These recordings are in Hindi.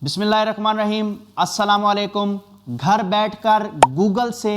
बिस्मिल्लाहिर्रहमानिर्रहीम, अस्सलाम वालेकुम। घर बैठकर गूगल से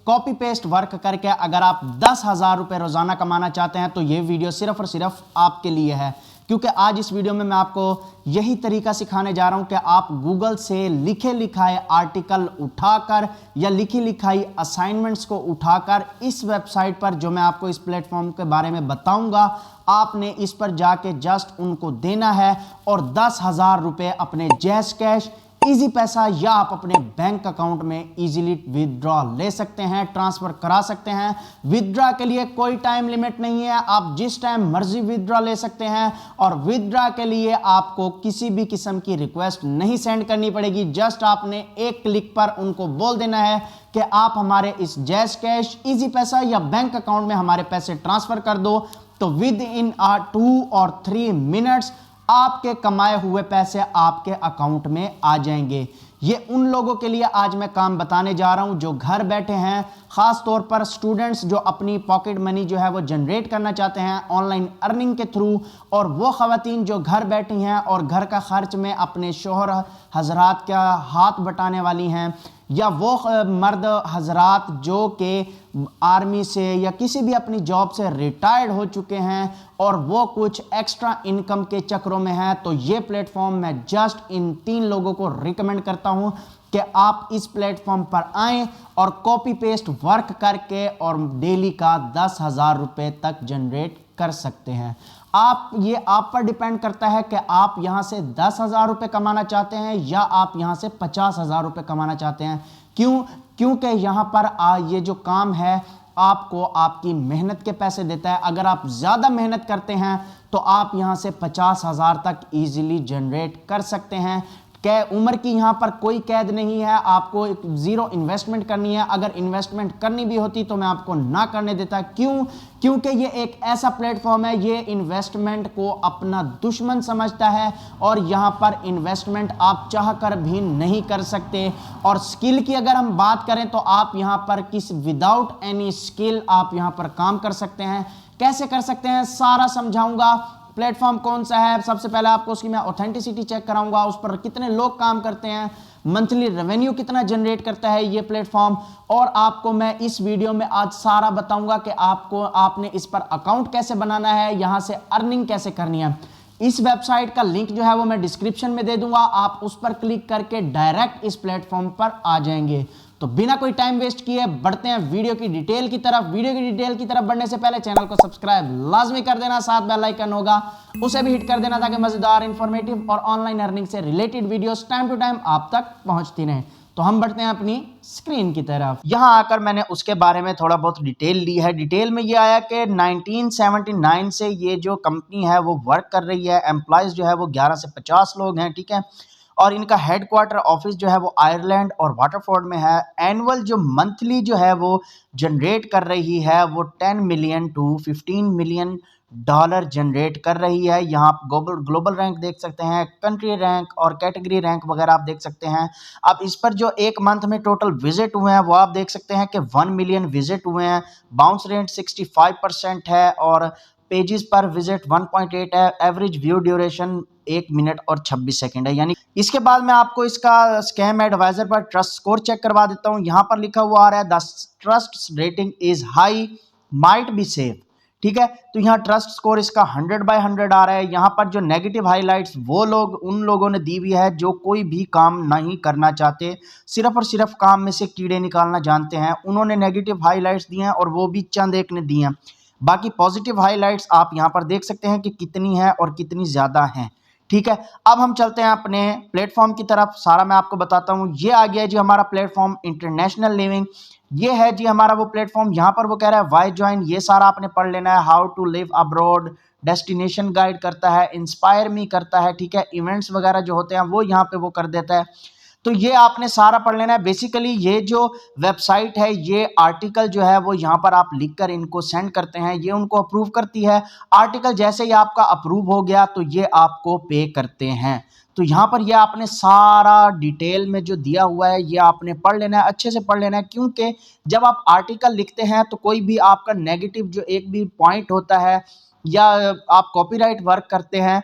कॉपी पेस्ट वर्क करके अगर आप 10,000 रुपये रोज़ाना कमाना चाहते हैं तो ये वीडियो सिर्फ और सिर्फ आपके लिए है, क्योंकि आज इस वीडियो में मैं आपको यही तरीका सिखाने जा रहा हूं कि आप गूगल से लिखे लिखाए आर्टिकल उठाकर या लिखी लिखाई असाइनमेंट्स को उठाकर इस वेबसाइट पर, जो मैं आपको इस प्लेटफॉर्म के बारे में बताऊंगा, आपने इस पर जाके जस्ट उनको देना है और 10,000 रुपये अपने जैज़ कैश, इजी पैसा या आप अपने बैंक अकाउंट में इजीली विदड्रॉ ले सकते हैं, ट्रांसफर करा सकते हैं। विदड्रॉ के लिए कोई टाइम लिमिट नहीं है, आप जिस टाइम मर्जी विदड्रॉ ले सकते हैं और विदड्रॉ के लिए आपको किसी भी किस्म की रिक्वेस्ट नहीं सेंड करनी पड़ेगी। जस्ट आपने एक क्लिक पर उनको बोल देना है कि आप हमारे इस जैज़ कैश, इजी पैसा या बैंक अकाउंट में हमारे पैसे ट्रांसफर कर दो, तो विद इन 2 और 3 मिनट्स आपके कमाए हुए पैसे आपके अकाउंट में आ जाएंगे। ये उन लोगों के लिए आज मैं काम बताने जा रहा हूं जो घर बैठे हैं, खास तौर पर स्टूडेंट्स जो अपनी पॉकेट मनी जो है वो जनरेट करना चाहते हैं ऑनलाइन अर्निंग के थ्रू, और वो खवातीन जो घर बैठी हैं और घर का खर्च में अपने शोहर हजरात का हाथ बटाने वाली हैं, या वो मर्द हजरात जो कि आर्मी से या किसी भी अपनी जॉब से रिटायर्ड हो चुके हैं और वो कुछ एक्स्ट्रा इनकम के चक्रों में हैं। तो ये प्लेटफॉर्म मैं जस्ट इन 3 लोगों को रिकमेंड करता हूं कि आप इस प्लेटफॉर्म पर आएं और कॉपी पेस्ट वर्क करके और डेली का 10,000 रुपये तक जनरेट कर सकते हैं। ये आप पर डिपेंड करता है कि आप यहां से 10,000 रुपये कमाना चाहते हैं या आप यहां से 50,000 रुपये कमाना चाहते हैं। क्योंकि यहां पर ये जो काम है आपको आपकी मेहनत के पैसे देता है। अगर आप ज़्यादा मेहनत करते हैं तो आप यहां से 50,000 तक इजीली जनरेट कर सकते हैं। उम्र की यहाँ पर कोई कैद नहीं है, आपको एक ज़ीरो इन्वेस्टमेंट करनी है। अगर इन्वेस्टमेंट करनी भी होती तो मैं आपको ना करने देता। क्योंकि ये एक ऐसा प्लेटफॉर्म है, ये इन्वेस्टमेंट को अपना दुश्मन समझता है और यहाँ पर इन्वेस्टमेंट आप चाह कर भी नहीं कर सकते। और स्किल की अगर हम बात करें तो आप यहाँ पर विदाउट एनी स्किल आप यहाँ पर काम कर सकते हैं। कैसे कर सकते हैं सारा समझाऊंगा। प्लेटफॉर्म कौन सा है, सबसे पहले आपको उसकी मैं ऑथेंटिसिटी चेक कराऊंगा, उस पर कितने लोग काम करते हैं, मंथली रेवेन्यू कितना जनरेट करता है ये प्लेटफॉर्म, और आपको मैं इस वीडियो में आज सारा बताऊंगा कि आपने इस पर अकाउंट कैसे बनाना है, यहां से अर्निंग कैसे करनी है। इस वेबसाइट का लिंक जो है वो मैं डिस्क्रिप्शन में दे दूंगा, आप उस पर क्लिक करके डायरेक्ट इस प्लेटफॉर्म पर आ जाएंगे। तो बिना कोई टाइम वेस्ट किए बढ़ते हैं वीडियो की डिटेल की तरफ। वीडियो की डिटेल की तरफ बढ़ने से पहले चैनल को सब्सक्राइब लाजमी कर देना, साथ बेल आइकन होगा उसे भी हिट कर देना ताकि मजेदार, इंफॉर्मेटिव और ऑनलाइन अर्निंग से related videos time to time आप तक पहुंचती रहें। तो हम बढ़ते हैं अपनी स्क्रीन की तरफ। यहां आकर मैंने उसके बारे में थोड़ा बहुत डिटेल ली है। डिटेल में ये आया कि 1979 से ये जो कंपनी है वो वर्क कर रही है। एम्प्लॉयज जो है वो 11 से 50 लोग हैं, ठीक है। और इनका हेडक्वार्टर ऑफिस जो है वो आयरलैंड और वाटरफोर्ड में है। एनुअल जो मंथली जो है वो जनरेट कर रही है वो 10 million to 15 million dollar generate कर रही है। यहाँ आप ग्लोबल रैंक देख सकते हैं, कंट्री रैंक और कैटेगरी रैंक वगैरह आप देख सकते हैं। अब इस पर जो एक मंथ में टोटल विजिट हुए हैं वो आप देख सकते हैं कि 1 मिलियन विजिट हुए हैं। बाउंस रेट 65% है और पेजेस पर विजिट 1.8 है। एवरेज व्यू ड्यूरेशन 1 मिनट और 26 सेकंड है। यानी इसके बाद मैं आपको इसका स्कैम एडवाइजर पर ट्रस्ट स्कोर चेक करवा देता हूं। यहां पर लिखा हुआ आ रहा है the trust rating is high, might be safe, ठीक है। तो यहाँ ट्रस्ट स्कोर इसका 100/100 आ रहा है। यहाँ पर जो नेगेटिव हाइलाइट्स वो लोग उन लोगों ने दी हुई है जो कोई भी काम नहीं करना चाहते, सिर्फ और सिर्फ काम में से कीड़े निकालना जानते हैं, उन्होंने नेगेटिव हाइलाइट्स दी हैं और वो भी चंद एक ने दी हैं। बाकी पॉजिटिव हाइलाइट्स आप यहाँ पर देख सकते हैं कि कितनी है और कितनी ज़्यादा हैं, ठीक है। अब हम चलते हैं अपने प्लेटफॉर्म की तरफ, सारा मैं आपको बताता हूँ। ये आ गया जी हमारा प्लेटफॉर्म इंटरनेशनल लिविंग। ये है जी हमारा वो प्लेटफॉर्म। यहाँ पर वो कह रहा है वाई ज्वाइन, ये सारा आपने पढ़ लेना है। How to live abroad, destination guide करता है, इंस्पायर मी करता है, ठीक है। इवेंट्स वगैरह जो होते हैं वो यहाँ पे वो कर देता है। तो ये आपने सारा पढ़ लेना है। बेसिकली ये जो वेबसाइट है, ये आर्टिकल जो है वो यहाँ पर आप लिखकर इनको सेंड करते हैं, ये उनको अप्रूव करती है। आर्टिकल जैसे ही आपका अप्रूव हो गया तो ये आपको पे करते हैं। तो यहाँ पर ये आपने सारा डिटेल में जो दिया हुआ है ये आपने पढ़ लेना है, अच्छे से पढ़ लेना है। क्योंकि जब आप आर्टिकल लिखते हैं तो कोई भी आपका नेगेटिव जो एक भी पॉइंट होता है या आप कॉपीराइट वर्क करते हैं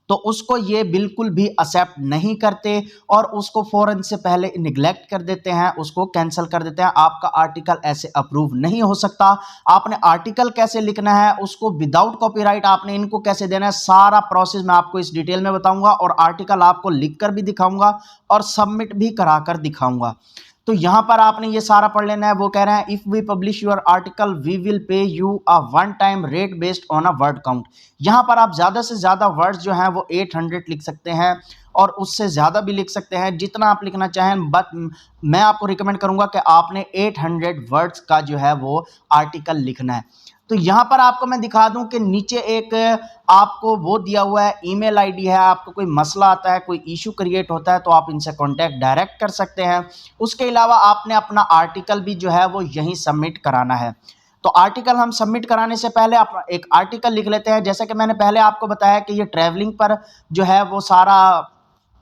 तो उसको ये बिल्कुल भी एक्सेप्ट नहीं करते और उसको फौरन से पहले निगलेक्ट कर देते हैं, उसको कैंसिल कर देते हैं। आपका आर्टिकल ऐसे अप्रूव नहीं हो सकता। आपने आर्टिकल कैसे लिखना है, उसको विदाउट कॉपीराइट आपने इनको कैसे देना है, सारा प्रोसेस मैं आपको इस डिटेल में बताऊंगा और आर्टिकल आपको लिखकर भी दिखाऊंगा और सबमिट भी कराकर दिखाऊंगा। तो यहां पर आपने ये सारा पढ़ लेना है। वो कह रहे हैं if we publish your article we will pay you a one time rate based on a word count. यहां पर आप ज्यादा से ज्यादा वर्ड्स जो हैं वो 800 लिख सकते हैं और उससे ज्यादा भी लिख सकते हैं, जितना आप लिखना चाहें, बट मैं आपको रिकमेंड करूंगा कि आपने 800 वर्ड्स का जो है वो आर्टिकल लिखना है। तो यहां पर आपको मैं दिखा दूं कि नीचे एक आपको वो दिया हुआ है, ईमेल आईडी है। आपको कोई मसला आता है, कोई इशू क्रिएट होता है तो आप इनसे कांटेक्ट डायरेक्ट कर सकते हैं। उसके अलावा आपने अपना आर्टिकल भी जो है वो यहीं सबमिट कराना है। तो आर्टिकल हम सबमिट कराने से पहले आप एक आर्टिकल लिख लेते हैं। जैसे कि मैंने पहले आपको बताया कि ये ट्रैवलिंग पर जो है वो सारा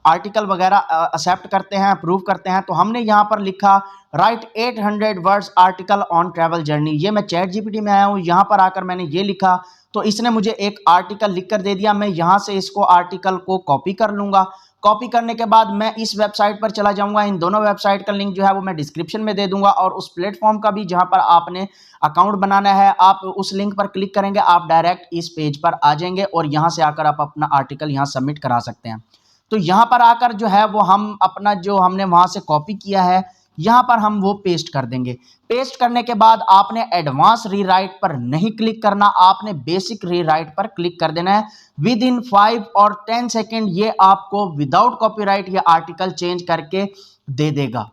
आर्टिकल वगैरह एक्सेप्ट करते हैं, अप्रूव करते हैं। तो हमने यहाँ पर लिखा right 800 words article on travel journey. ये मैं चैट जीपीटी में आया हूँ, यहाँ पर आकर मैंने ये लिखा तो इसने मुझे एक आर्टिकल लिख कर दे दिया। मैं यहाँ से इसको आर्टिकल को कॉपी कर लूँगा। कॉपी करने के बाद मैं इस वेबसाइट पर चला जाऊँगा। इन दोनों वेबसाइट का लिंक जो है वो मैं डिस्क्रिप्शन में दे दूँगा और उस प्लेटफॉर्म का भी जहाँ पर आपने अकाउंट बनाना है, आप उस लिंक पर क्लिक करेंगे, आप डायरेक्ट इस पेज पर आ जाएंगे और यहाँ से आकर आप अपना आर्टिकल यहाँ सबमिट करा सकते हैं। तो यहाँ पर आकर जो है वो हम अपना जो हमने वहाँ से कॉपी किया है यहाँ पर हम वो पेस्ट कर देंगे। पेस्ट करने के बाद आपने एडवांस रीराइट पर नहीं क्लिक करना, आपने बेसिक रीराइट पर क्लिक कर देना है। विद इन 5 और 10 सेकेंड ये आपको विदाउट कॉपीराइट ये आर्टिकल चेंज करके दे देगा।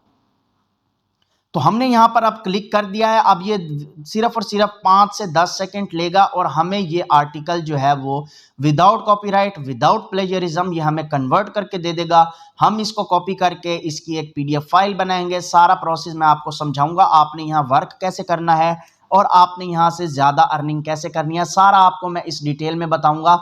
तो हमने यहां पर अब क्लिक कर दिया है। अब ये सिर्फ और सिर्फ 5 से 10 सेकंड लेगा और हमें ये आर्टिकल जो है वो विदाउट कॉपीराइट, विदाउट प्लेजरिज्म ये हमें कन्वर्ट करके दे देगा। हम इसको कॉपी करके इसकी एक पीडीएफ फाइल बनाएंगे। सारा प्रोसेस मैं आपको समझाऊंगा, आपने यहाँ वर्क कैसे करना है और आपने यहाँ से ज़्यादा अर्निंग कैसे करनी है, सारा आपको मैं इस डिटेल में बताऊँगा।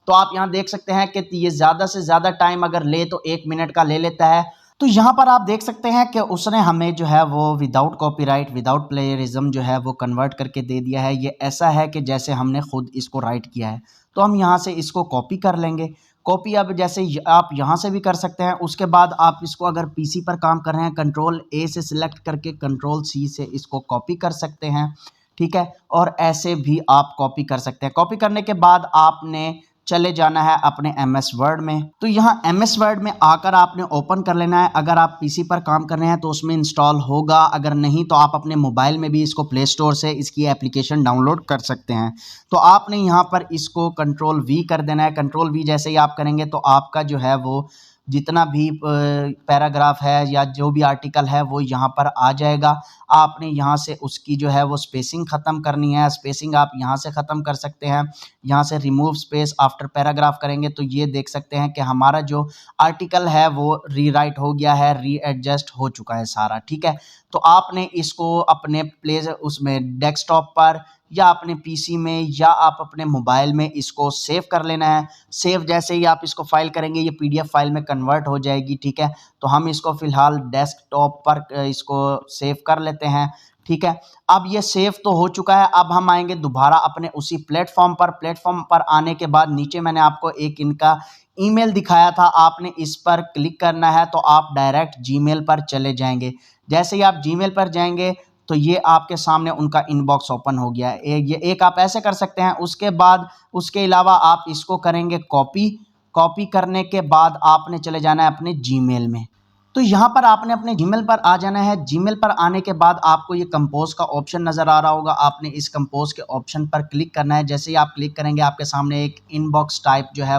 तो आप यहाँ देख सकते हैं कि ये ज़्यादा से ज़्यादा टाइम अगर ले तो 1 मिनट का ले लेता है। तो यहाँ पर आप देख सकते हैं कि उसने हमें जो है वो विदाउट कॉपीराइट, विदाउट प्लेयरिज्म जो है वो कन्वर्ट करके दे दिया है। ये ऐसा है कि जैसे हमने खुद इसको राइट किया है। तो हम यहाँ से इसको कॉपी कर लेंगे। कॉपी अब जैसे आप यहाँ से भी कर सकते हैं। उसके बाद आप इसको अगर पीसी पर काम कर रहे हैं, कंट्रोल ए से सिलेक्ट करके कंट्रोल सी से इसको कॉपी कर सकते हैं, ठीक है। और ऐसे भी आप कॉपी कर सकते हैं। कॉपी करने के बाद आपने चले जाना है अपने एमएस वर्ड में। तो यहाँ एमएस वर्ड में आकर आपने ओपन कर लेना है। अगर आप पीसी पर काम कर रहे हैं तो उसमें इंस्टॉल होगा, अगर नहीं तो आप अपने मोबाइल में भी इसको प्ले स्टोर से इसकी एप्लीकेशन डाउनलोड कर सकते हैं। तो आपने यहाँ पर इसको कंट्रोल वी कर देना है। कंट्रोल वी जैसे ही आप करेंगे तो आपका जो है वो जितना भी पैराग्राफ है या जो भी आर्टिकल है वो यहाँ पर आ जाएगा। आपने यहाँ से उसकी जो है वो स्पेसिंग ख़त्म करनी है। स्पेसिंग आप यहाँ से ख़त्म कर सकते हैं। यहाँ से रिमूव स्पेस आफ्टर पैराग्राफ करेंगे तो ये देख सकते हैं कि हमारा जो आर्टिकल है वो रीराइट हो गया है, रीएडजस्ट हो चुका है सारा, ठीक है। तो आपने इसको अपने प्लेस उसमें डेस्कटॉप पर या अपने पीसी में या आप अपने मोबाइल में इसको सेव कर लेना है। सेव जैसे ही आप इसको फाइल करेंगे ये पीडीएफ फाइल में कन्वर्ट हो जाएगी, ठीक है। तो हम इसको फिलहाल डेस्कटॉप पर इसको सेव कर लेते हैं, ठीक है। अब ये सेव तो हो चुका है। अब हम आएंगे दोबारा अपने उसी प्लेटफॉर्म पर। प्लेटफॉर्म पर आने के बाद नीचे मैंने आपको एक इनका ईमेल दिखाया था, आपने इस पर क्लिक करना है तो आप डायरेक्ट जीमेल पर चले जाएंगे। जैसे ही आप जीमेल पर जाएंगे तो ये आपके सामने उनका इनबॉक्स ओपन हो गया है। ये एक आप ऐसे कर सकते हैं। उसके बाद उसके अलावा आप इसको करेंगे कॉपी। कॉपी करने के बाद आपने चले जाना है अपने जीमेल में। तो यहाँ पर आपने अपने जीमेल पर आ जाना है। जीमेल पर आने के बाद आपको ये कंपोज का ऑप्शन नज़र आ रहा होगा। आपने इस कंपोज के ऑप्शन पर क्लिक करना है। जैसे ही आप क्लिक करेंगे आपके सामने एक इनबॉक्स टाइप जो है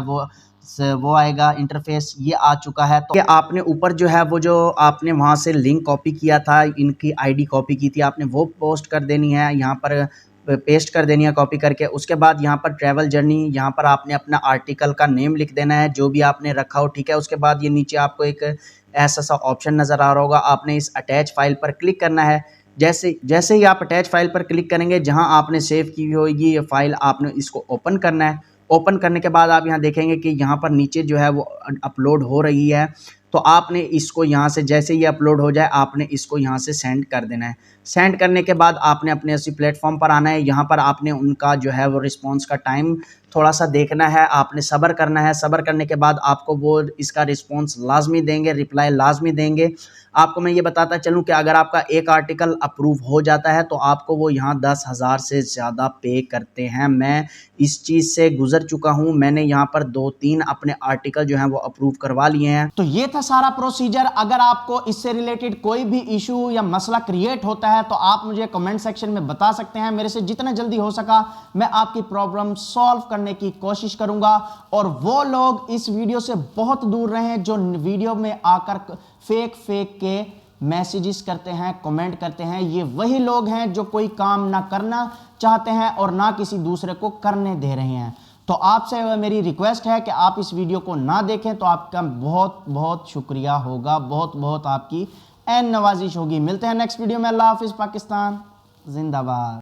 वो आएगा, इंटरफेस ये आ चुका है। तो आपने ऊपर जो है वो जो आपने वहाँ से लिंक कॉपी किया था, इनकी आईडी कॉपी की थी, आपने वो पोस्ट कर देनी है, यहाँ पर पेस्ट कर देनी है कॉपी करके। उसके बाद यहाँ पर ट्रैवल जर्नी, यहाँ पर आपने अपना आर्टिकल का नेम लिख देना है जो भी आपने रखा हो, ठीक है। उसके बाद ये नीचे आपको एक ऐसा सा ऑप्शन नज़र आ रहा होगा, आपने इस अटैच फाइल पर क्लिक करना है। जैसे ही आप अटैच फाइल पर क्लिक करेंगे, जहाँ आपने सेव की होगी ये फाइल, आपने इसको ओपन करना है। ओपन करने के बाद आप यहाँ देखेंगे कि यहाँ पर नीचे जो है वो अपलोड हो रही है। तो आपने इसको यहाँ से जैसे ये अपलोड हो जाए आपने इसको यहाँ से सेंड कर देना है। सेंड करने के बाद आपने अपने उसी प्लेटफॉर्म पर आना है। यहाँ पर आपने उनका जो है वो रिस्पॉन्स का टाइम थोड़ा सा देखना है, आपने सब्र करना है। सब्र करने के बाद आपको वो इसका रिस्पॉन्स लाजमी देंगे, रिप्लाई लाजमी देंगे। आपको मैं ये बताता चलूँ कि अगर आपका एक आर्टिकल अप्रूव हो जाता है तो आपको वो यहाँ 10,000 से ज़्यादा पे करते हैं। मैं इस चीज़ से गुजर चुका हूँ, मैंने यहाँ पर 2-3 अपने आर्टिकल जो हैं वो अप्रूव करवा लिए हैं। तो ये था सारा प्रोसीजर। अगर आपको इससे रिलेटेड कोई भी इशू या मसला क्रिएट होता है तो आप मुझे कमेंट सेक्शन में बता सकते हैं। मेरे से जितना जल्दी हो सका मैं आपकी प्रॉब्लम सॉल्व करने की कोशिश करूंगा। और वो लोग इस वीडियो से बहुत दूर रहें जो वीडियो में आकर फेक के मैसेजेस करते हैं, कमेंट करते हैं। ये वही लोग हैं जो कोई काम ना करना चाहते हैं और ना किसी दूसरे को करने दे रहे हैं। तो आपसे मेरी रिक्वेस्ट है कि आप इस वीडियो को ना देखें तो आपका बहुत बहुत शुक्रिया होगा, बहुत बहुत आपकी एन नवाजिश होगी। मिलते हैं नेक्स्ट वीडियो में। अल्लाह हाफिज़। पाकिस्तान जिंदाबाद।